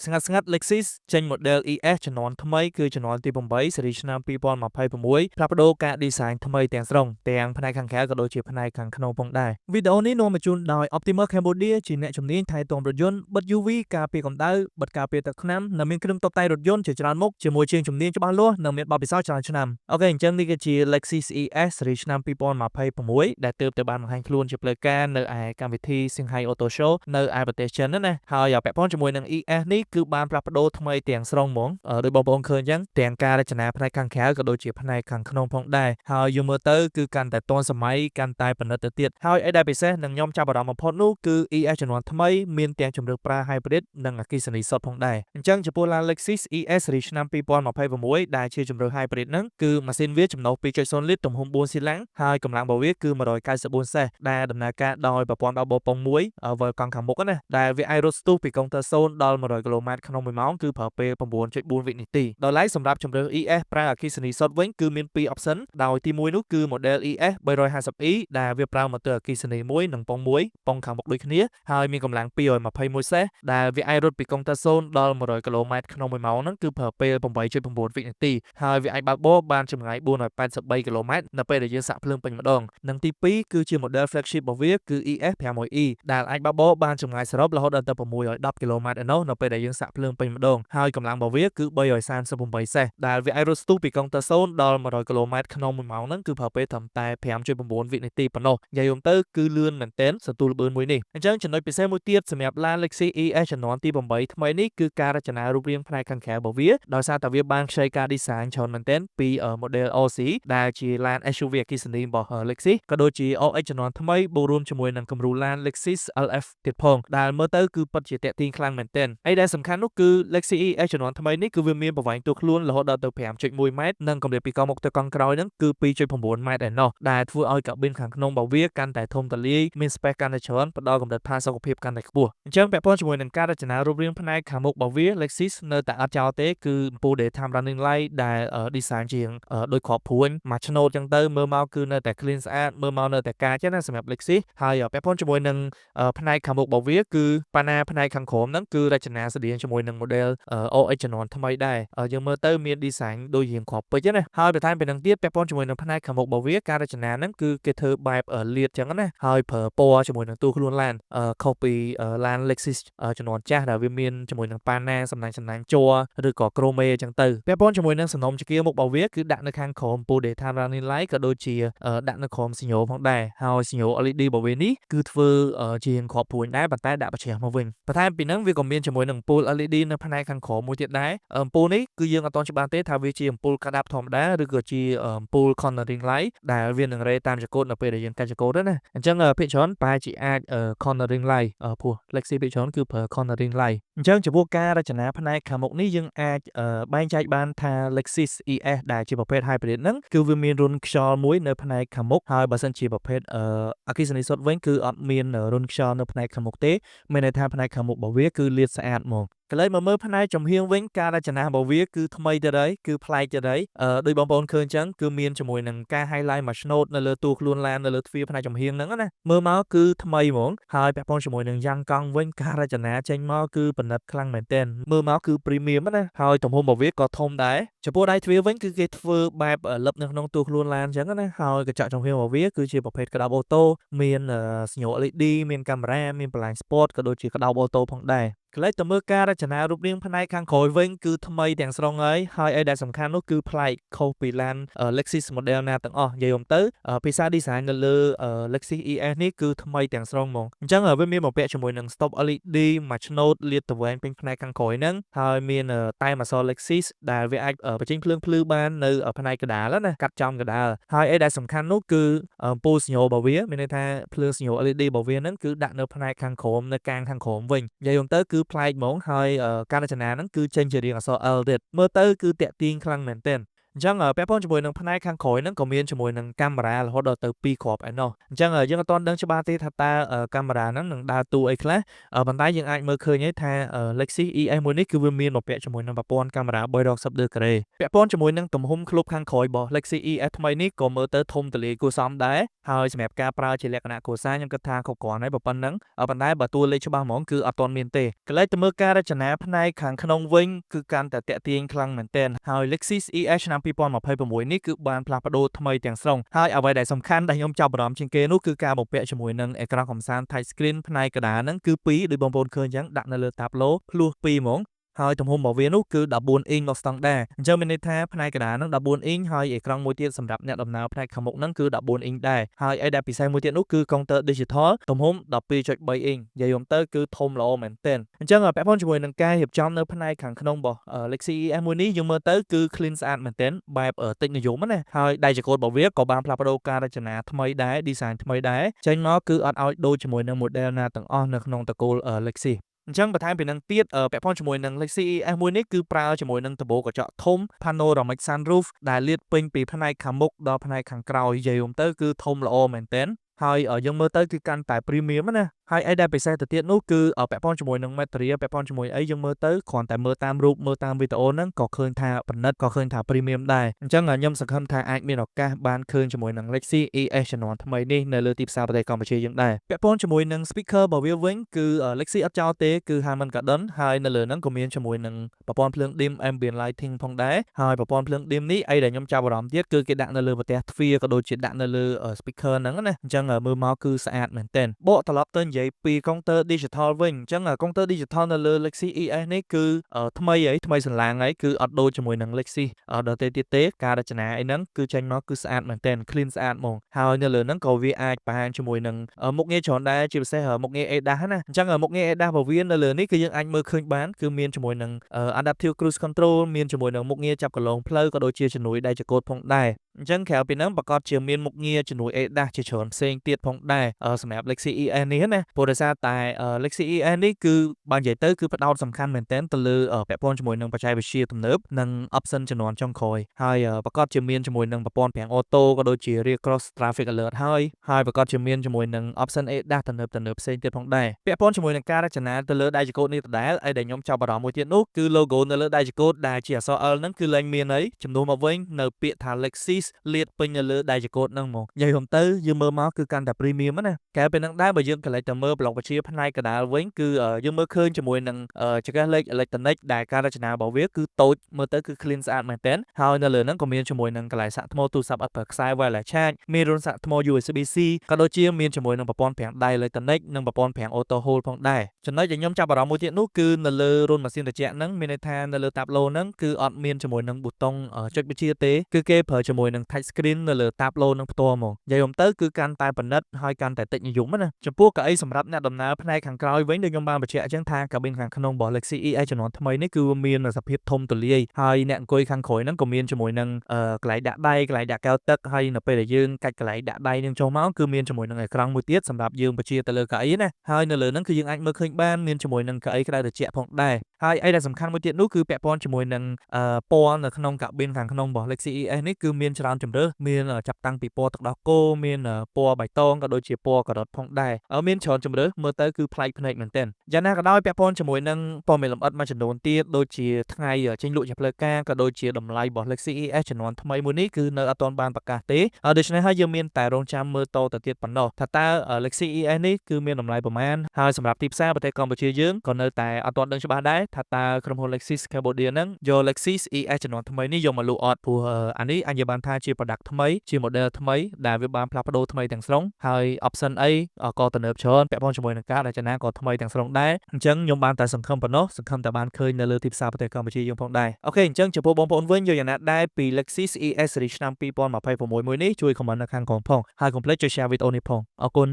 ស្ងាត់ Lexus ចេញ model ES ជំនាន់ថ្មីគឺជំនាន់ទី8 series ឆ្នាំ2026ផ្លាស់ប្ដូរការ design ថ្មីទាំងស្រុងទាំងផ្នែកខាងក្រៅក៏ដូចជាផ្នែកខាងក្នុងផងដែរវីដេអូនេះនាំមកជូនដោយ Optimus Cambodia ជាអ្នកជំនាញថែទាំរថយន្តបិទ UV ការពារកម្ដៅបិទការពារទឹកថ្នាំនិងមានគ្រឿងតុបតែងរថយន្តជាច្រើនមុខជាមួយជាងជំនាញច្បាស់លាស់និងមានបទពិសោធន៍ច្រើនឆ្នាំអូខេអញ្ចឹងនេះគឺជា Lexus ES series ឆ្នាំ2026ដែលទើបតែបានបង្ហាញខ្លួនជាផ្លូវការនៅឯកម្មវិធី Shanghai Auto Show នៅឯប្រទេសចិនណាហើយពាក់ព័ន្ធជាមួយនឹង ES នេះគឺបានផ្លាស់ប្ដូរថ្មីទាំងស្រុងហ្មងដោយបងប្អូនឃើញអញ្ចឹងទាំងការរចនាផ្នែកខាងក្រៅក៏ដូចជាផ្នែកខាងក្នុងផងដែរហើយយើងមើលទៅគឺកាន់តែទាន់សម័យកាន់តែប្រណិតទៅទៀតហើយអីដែលពិសេសនឹងខ្ញុំចាប់អារម្មណ៍បំផុតនោះគឺ ES ជំនាន់ថ្មីមានទាំងជម្រើសប្រើ Hybrid និងអគ្គិសនីសុទ្ធផងដែរអញ្ចឹងចំពោះឡាន Lexus ES series ឆ្នាំ2026ដែលជាជម្រើស Hybrid ហ្នឹងគឺម៉ាស៊ីនវាចំណុះ 2.0 លីត្រទំហំ4សីឡាំងហើយកម្លាំងរបស់វាគឺ194សេសដែលដំណើរការដោយប្រព័ន្ធបើកបោពងមួយវិលកង់ខាងមុខណាដែលវាអាចរត់ស្ទុះពីកុងទ័រ0ដល់100គីឡូម៉ែត្រក្នុង1ម៉ោងគឺប្រើពេល 9.4 វិនាទីដោយឡែកសម្រាប់ជម្រើស ES ប្រើអគ្គិសនីសុទ្ធវិញគឺមាន2 option ដោយទី1នោះគឺ model ES 350e ដែលវាប្រើម៉ូទ័រអគ្គិសនីមួយនិងពងមួយពងខាងមុខដូចគ្នាហើយមានកម្លាំង221សេសដែលវាអាចរត់ពីកុងទ័រ0ដល់100គីឡូម៉ែត្រក្នុង1ម៉ោងហ្នឹងគឺប្រើពេល 8.9 វិនាទីហើយវាអាចបើកបរបានចម្ងាយ483គីឡូម៉ែត្រនៅពេលដែលយើងសាក់ភ្លើងពេញម្ដងនិងទី2គឺជា model flagship របស់វាគឺ ES 51e ដែលអាចបើកបរបានចម្ងាយសរុបរហូតដល់ទៅ610គីឡូម៉ែត្រឯណោះនៅពេលដែលយើងសាក់ភ្លើងពេញម្ដងហើយកម្លាំងរបស់វាគឺ338សេសដែលវាអាចរត់ស្ទុះពីកុងទ័រ0ដល់100គីឡូម៉ែត្រក្នុង1ម៉ោងហ្នឹងគឺប្រើពេលត្រឹមតែ 5.9 វិនាទីប៉ុណ្ណោះនិយាយរួមទៅគឺលឿនមែនទែនសន្ទុះល្បឿនមួយនេះអញ្ចឹងចំណុចពិសេសមួយទៀតសម្រាប់ឡាន Lexus ES ជំនាន់ទី8ថ្មីនេះគឺការរចនារូបរាងផ្នែកខាងក្រៅរបស់វាដោយសារតែវាបានខ្ចីការ design ច្រើនមែនទែនពី model OC ដែលជាឡាន SUV អគ្គិសនីរបស់ Lexus ក៏ដូចជា OX ជំនាន់ថ្មីបូករួមជាមួយនឹងគំរូឡាន Lexus LF ទៀតផងដែលមើលទៅគឺពិតជាតាក់ទាញខ្លាំងមែនទែនហើយដែលសំខាន់នោះគឺ Lexus ES ជំនាន់ថ្មីនេះគឺវាមានប្រវែងទូខ្លួនរហូតដល់ទៅ 5.1 ម៉ែត្រនិងកម្រិតពីកង់មុខទៅកង់ក្រោយហ្នឹងគឺ 2.9 ម៉ែត្រឯណោះដែលធ្វើឲ្យកាប៊ីនខាងក្នុងរបស់វាកាន់តែធំទូលាយមាន space កាន់តែច្រើនផ្ដល់កម្រិតផាសុកភាពកាន់តែខ្ពស់អញ្ចឹងពាក់ព័ន្ធជាមួយនឹងការរចនារូបរាងផ្នែកខាងមុខរបស់វា Lexus នៅតែអត់ចោលទេគឺអំពូល daytime running light ដែល design ជាងដូចគ្រាប់ព្រួញមួយឆ្នូតអញ្ចឹងទៅមើលមកគឺនៅតែ clean ស្អាតមើលមកនៅតែការចេះណាសម្រាប់ Lexus ហើយពាក់ព័ន្ធជាមួយនឹងផ្នែកខាងមុខរបស់វាគឺប៉ាណាផ្នែកខាងក្រោមហ្នឹងគឺរចនាស្តៀងជាមួយនឹង model OX ជំនាន់ថ្មីដែរយើងមើលទៅមាន design ដូចរៀងគ្រាប់ពេជ្រណាហើយបន្ថែមពីនឹងទៀតពាក់ព័ន្ធជាមួយនឹងផ្នែកខាងមុខរបស់វាការរចនាហ្នឹងគឺគេធ្វើបែបលាតអញ្ចឹងណាហើយប្រើពណ៌ជាមួយនឹងតួខ្លួនឡានខុសពីឡាន Lexus ជំនាន់ចាស់ដែលវាមានជាមួយនឹងប៉ាណាសំណាញ់ជ័រឬក៏ chrome អញ្ចឹងទៅពាក់ព័ន្ធជាមួយនឹងសំណុំចង្កៀមុខរបស់វាគឺដាក់នៅខាងក្រោម Full Daytime Running Light ក៏ដូចជាដាក់នៅក្រោម signal ផងដែរហើយ signal LED របស់វានេះគឺធ្វើជាងគ្រាប់ព្រួញដែរប៉ុន្តែដាក់បញ្ច្រាសមកវិញបន្ថែមពីហ្នឹងវាក៏មានជាមួយនឹងអំពូល LED នៅផ្នែកខាងក្រោមមួយទៀតដែរអំពូលនេះគឺយើងអត់ទាន់ច្បាស់ទេថាវាជាអំពូលកាដាប់ធម្មតាឬក៏ជាអំពូល cornering light ដែលវានឹងរេតាមចង្កូតនៅពេលដែលយើងកាត់ចង្កូតណាអញ្ចឹងភាគច្រើនប្រហែលជាអាច cornering light ព្រោះ Lexus ភាគច្រើនគឺប្រើ cornering light អញ្ចឹងចំពោះការរចនាផ្នែកខាងមុខនេះយើងអាចបែងចែកបានថា Lexus ES ដែលជាប្រភេទ hybrid ហ្នឹងគឺវាមានរុនខ្យល់មួយនៅផ្នែកខាងមុខហើយបើសិនជាប្រភេទអគ្គិសនីសុទ្ធវិញគឺអត់មានរុនខ្យល់នៅផ្នែកខាងមុខទេមានន័យថាផ្នែកខាងមុខរបស់វាគឺលាតស្អាតហ្មងកន្លែងមើលផ្នែកចំហៀងវិញការរចនារបស់វាគឺថ្មីទៅហើយគឺប្លែកទៅហើយដោយបងប្អូនឃើញអញ្ចឹងគឺមានជាមួយនឹងការ highlight មួយឆ្នូតនៅលើតួខ្លួនឡាននៅលើទ្វារផ្នែកចំហៀងហ្នឹងណាមើលមកគឺថ្មីហ្មងហើយពាក់ព័ន្ធជាមួយនឹងយ៉ាងកង់វិញការរចនាចេញមកគឺប្រណិតខ្លាំងមែនទែនមើលមកគឺ premium ណាហើយទំហំរបស់វាក៏ធំដែរចំពោះដៃទ្វារវិញគឺគេធ្វើបែបលឹបនៅក្នុងតួខ្លួនឡានអញ្ចឹងណាហើយកញ្ចក់ចំហៀងរបស់វាគឺជាប្រភេទក្តោបអូតូមានsignal LED មានកាមេរ៉ាមានបន្លាញ sport ក៏ដូចជាក្តោបអូតូផងដែរកន្លែងទៅមើលការរចនារូបរាងផ្នែកខាងក្រោយវិញគឺថ្មីទាំងស្រុងហើយឯដែលសំខាន់នោះគឺប្លែកខុសពីឡាន Lexus model ណាទាំងអស់និយាយទៅភាសា design នៅលើ Lexus ES នេះគឺថ្មីទាំងស្រុងហ្មងអញ្ចឹងវាមានបំពាក់ជាមួយនឹង stop LED មួយឆ្នូតលាតត្រវែងពេញផ្នែកខាងក្រោយហ្នឹងហើយមានតែអក្សរ Lexus ដែលវាអាចបញ្ចេញភ្លើងភ្លឺបាននៅផ្នែកកណ្ដាលណាកាត់ចំកណ្ដាលហើយឯដែលសំខាន់នោះគឺអំពូល signal របស់វាមានន័យថាភ្លើង signal LED របស់វាហ្នឹងគឺដាក់នៅផ្នែកខាងក្រោមនៅកាងខាងក្រោមវិញនិយាយទៅគឺប្លែកហ្មងហើយការរចនាហ្នឹងគឺចេញជារាងអក្សរ L ទៀតមើលទៅគឺតាក់ទាញខ្លាំងមែនទែន ចឹងពាក់ព័ន្ធជាមួយនឹងផ្នែកខាងក្រោយហ្នឹងក៏មានជាមួយនឹងកាមេរ៉ារហូតដល់ទៅ2គ្រាប់ឯណោះអញ្ចឹងយើងអត់ទាន់ដឹងច្បាស់ទេថាតើកាមេរ៉ាហ្នឹងនឹងដើរតួអីខ្លះប៉ុន្តែយើងអាចមើលឃើញហើយថា Lexus ES មួយនេះគឺវាមានបំពាក់ជាមួយនឹងប្រព័ន្ធកាមេរ៉ា360 degree ពាក់ព័ន្ធជាមួយនឹងទំហំឃ្លុបខាងក្រោយរបស់ Lexus ES ថ្មីនេះក៏មើលទៅធំទូលាយគួរសមដែរហើយសម្រាប់ការប្រើជាលក្ខណៈគ្រួសារខ្ញុំគិតថាគ្រប់គ្រាន់ហើយប៉ុណ្ណឹងប៉ុន្តែបើតួលេខច្បាស់ហ្មងគឺអត់ទាន់មានទេកន្លែងទៅមើលការរចនាផ្នែកខាងក្នុងវិញគឺកាន់តែទាក់ទាញខ្លាំងមែនទែនហើយ Lexus ES ឆ្នាំ2026នេះគឺបានផ្លាស់ប្ដូរថ្មីទាំងស្រុងហើយអ្វីដែលសំខាន់ដែលខ្ញុំចាប់អារម្មណ៍ជាងគេនោះគឺការបំពាក់ជាមួយនឹងអេក្រង់កំសាន្ត Touch Screen ផ្នែកកណ្ដាលហ្នឹងគឺ2ដូចបងប្អូនឃើញអញ្ចឹងដាក់នៅលើតាប់ឡូភ្លោះ2ហ្មងហើយទំហំរបស់វានោះគឺ14អ៊ីងមកស្តង់ដាអញ្ចឹងមានន័យថាផ្នែកកណ្ដាលហ្នឹង14អ៊ីងហើយអេក្រង់មួយទៀតសម្រាប់អ្នកដំណើរផ្នែកខាងមុខហ្នឹងគឺ14អ៊ីងដែរហើយឯដែលពិសេសមួយទៀតនោះគឺកុងទ័រ Digital ទំហំ12.3អ៊ីងនិយាយទៅគឺធំល្អមែនទែនអញ្ចឹងពាក់ព័ន្ធជាមួយនឹងការរៀបចំនៅផ្នែកខាងក្នុងរបស់ Lexus ES មួយនេះយើងមើលទៅគឺ clean ស្អាតមែនទែនបែបតិចនិយមណាហើយដៃចង្កូតរបស់វាក៏បានផ្លាស់ប្ដូរការរចនាថ្មីដែរ design ថ្មីដែរចេញមកគឺអត់ឲ្យដូចជាមួយនឹង model ណាទាំងអស់នៅក្នុងតកូល Lexusអញ្ចឹងបន្ថែមពីនឹងទៀតពាក់ព័ន្ធជាមួយនឹង Lexus ES មួយនេះគឺប្រើជាមួយនឹងដំបូលកញ្ចក់ធំ Panoramic Sunroof ដែលលាតពេញពីផ្នែកខាងមុខដល់ផ្នែកខាងក្រោយនិយាយទៅគឺធំល្អមែនទែនហើយយើងមើលទៅគឺកាន់តែ premium ណាហើយឯដែលពិសេសទៅទៀតនោះគឺពាក់ព័ន្ធជាមួយនឹង material ពាក់ព័ន្ធជាមួយអីយើងមើលទៅគ្រាន់តែមើលតាមរូបមើលតាមវីដេអូហ្នឹងក៏ឃើញថាប្រណិតក៏ឃើញថា premium ដែរអញ្ចឹងខ្ញុំសង្ឃឹមថាអាចមានឱកាសបានឃើញជាមួយនឹង Lexus ES ជំនាន់ថ្មីនេះនៅលើទីផ្សារប្រទេសកម្ពុជាយើងដែរពាក់ព័ន្ធជាមួយនឹង speaker របស់វាវិញគឺ Lexus អត់ចោលទេគឺ Harman Kardon ហើយនៅលើហ្នឹងក៏មានជាមួយនឹងប្រព័ន្ធភ្លើង dim ambient lighting ផងដែរហើយប្រព័ន្ធភ្លើង dim នេះអីដែលខ្ញុំចាប់អារម្មណ៍ទៀតគឺគេដាក់នៅលើប្រទេសទ្វារក៏ដូចជាដាក់នៅលើ speaker ហ្នឹងណាអញ្ចឹងមើលមកគឺស្អាតមែនទែនបកត្រឡប់ទៅនិយាយពីកុងទ័រ Digital វិញអញ្ចឹងកុងទ័រ Digital នៅលើ Lexus ES នេះគឺថ្មីសន្លាងហើយគឺអត់ដូចជាមួយនឹង Lexus ដទៃទៀតទេការរចនាអីហ្នឹងគឺចេញមកគឺស្អាតមែនទែន clean ស្អាតហ្មងហើយនៅលើហ្នឹងក៏វាអាចបង្ហាញជាមួយនឹងមុខងារច្រើនដែរជាពិសេសមុខងារ ADAS ណាអញ្ចឹងមុខងារ ADAS របស់វានៅលើនេះគឺយើងអាចមើលឃើញបានគឺមានជាមួយនឹង Adaptive Cruise Control មានជាមួយនឹងមុខងារចាប់កន្លងផ្លូវក៏ដូចជាជំនួយដៃចង្កូតផងដែរអញ្ចឹងក្រៅពីហ្នឹងប្រកាសជាមានមុខងារជំនួយ ADAS ជាច្រើនផ្សេងទៀតផងដែរសម្រាប់ Lexus ES នេះណាព្រោះដោយសារតែ Lexus ES នេះគឺបើនិយាយទៅគឺផ្ដោតសំខាន់មែនទែនទៅលើពាក់ព័ន្ធជាមួយនឹងបច្ចេកវិទ្យាទំនើបនិង option ជំនាន់ចុងក្រោយហើយប្រកាសជាមានជាមួយនឹងប្រព័ន្ធប្រាំងអូតូក៏ដូចជា Rear Cross Traffic Alert ហើយប្រកាសជាមានជាមួយនឹង option ADAS ទំនើបផ្សេងទៀតផងដែរពាក់ព័ន្ធជាមួយនឹងការរចនាទៅលើដៃចង្កូតនេះដដែលហើយដែលខ្ញុំចាប់អារម្មណ៍មួយទៀតនោះគឺ logo នៅលើដៃចង្កូតដែលជាអក្សរ L ហ្នឹងគឺលែងមានហើយជំនួសមកវិញនៅពាក្យថា Lexus លាតពេញនៅលើដៃចង្កូតហ្នឹងមកនិយាយទៅយើងមើលមកគឺកាន់តែ premium ណាក្រៅពីហ្នឹងដែរបើយើងកន្លែងទៅមើលប្លុកវិទ្យាផ្នែកកណ្ដាលវិញគឺយើងមើលឃើញជាមួយនឹងចង្កេះលេខអេឡិចត្រូនិកដែលការរចនារបស់វាគឺតូចមើលទៅគឺ clean ស្អាតមែនទែនហើយនៅលើហ្នឹងក៏មានជាមួយនឹងកន្លែងសាកថ្មទូរស័ព្ទអត់ប្រើខ្សែ wireless charge មានរុនសាកថ្ម USB-C ក៏ដូចជាមានជាមួយនឹងប្រព័ន្ធប្រាំងដៃអេឡិចត្រូនិកនិងប្រព័ន្ធប្រាំង auto hold ផងដែរចំណុចដែលខ្ញុំចាប់អារម្មណ៍មួយទៀតនោះគឺនៅលើរុនម៉ាស៊ីនត្រជាក់ហ្នឹងមានន័យថានៅលើតាប់ឡូហ្នឹងគឺអត់មានជាមួយនឹងប៊ូតុងចុចបញ្ជាទេគឺគេប្រើជាមួយនឹង touch screen នៅលើតាប់ឡូហ្នឹងផ្ទាល់ហ្មងនិយាយទៅគឺកាន់តែប្រណិតហើយកាន់តែតិចនិយមណាចំពោះកៅអីសម្រាប់អ្នកដំណើរផ្នែកខាងក្រោយវិញដូចខ្ញុំបានបញ្ជាក់អញ្ចឹងថាកាប៊ីនខាងក្នុងរបស់ Lexus ES ជំនាន់ថ្មីនេះគឺមានសភាពធំទូលាយហើយអ្នកអង្គុយខាងក្រោយហ្នឹងក៏មានជាមួយនឹងកន្លែងដាក់ដៃកន្លែងដាក់កែវទឹកហើយនៅពេលដែលយើងកាច់កន្លែងដាក់ដៃនឹងចូលមកគឺមានជាមួយនឹងអេក្រង់មួយទៀតសម្រាប់យើងបញ្ជាទៅលើកៅអីណាហើយនៅលើហ្នឹងគឺយើងអាចមើលឃើញបានមានជាមួយនឹងកៅអីក្តៅត្រជាក់ផងដែរហើយអីដែលសំខាន់មួយទៀតនោះគឺពាក់ព័ន្ធជាមួយនឹងពណ៌នៅក្នុងកាប៊ីនខាងក្នុងរបស់ Lexus ES នេះគឺមានច្រើនជម្រើសមានចាប់តាំងពីពណ៌ទឹកដោះគោមានពណ៌បៃតងក៏ដូចជាពណ៌ការ៉ុតផងដែរមានច្រើនជម្រើសមើលទៅគឺប្លែកភ្នែកមែនទែនយ៉ាងណាក៏ដោយពាក់ព័ន្ធជាមួយនឹងព័ត៌មានលម្អិតមួយចំនួនទៀតដូចជាថ្ងៃចេញលក់ជាផ្លូវការក៏ដូចជាតម្លៃរបស់ Lexus ES ជំនាន់ថ្មីមួយនេះគឺនៅអត់ទាន់បានប្រកាសទេដូច្នេះហើយយើងមានតែរងចាំមើលតទៅទៀតប៉ុណ្ណោះថាតើ Lexus ES នេះគឺមានតម្លៃប្រមាណហើយសម្រាប់ទីផ្សារប្រទេសកម្ពុជាយើងក៏នៅតែអត់ទាន់ដឹងច្បាស់ដែរថាតើក្រុមហ៊ុន Lexus Cambodia ហ្នឹងយក Lexus ES ជំនាន់ថ្មីនេះយកមកលក់អត់ព្រោះអានេះអញនិយាយបានថាជា product ថ្មីជា model ថ្មីដែលវាបានផ្លាស់ប្ដូរថ្មីទាំងស្រុងហើយ option អីក៏ទំនើបច្រើនពាក់ព័ន្ធជាមួយនឹងការរចនាក៏ថ្មីទាំងស្រុងដែរអញ្ចឹងខ្ញុំបានតែសង្ឃឹមប៉ុណ្ណោះសង្ឃឹមតែបានឃើញនៅលើទីផ្សារប្រទេសកម្ពុជាយើងផងដែរអូខេអញ្ចឹងចំពោះបងប្អូនវិញយកយ៉ាងណាដែរពី Lexus ES Series ឆ្នាំ2026មួយនេះជួយ comment នៅខាងក្រោមផងហើយកុំភ្លេចជួយ share វីដេអូនេះផងអរគុណ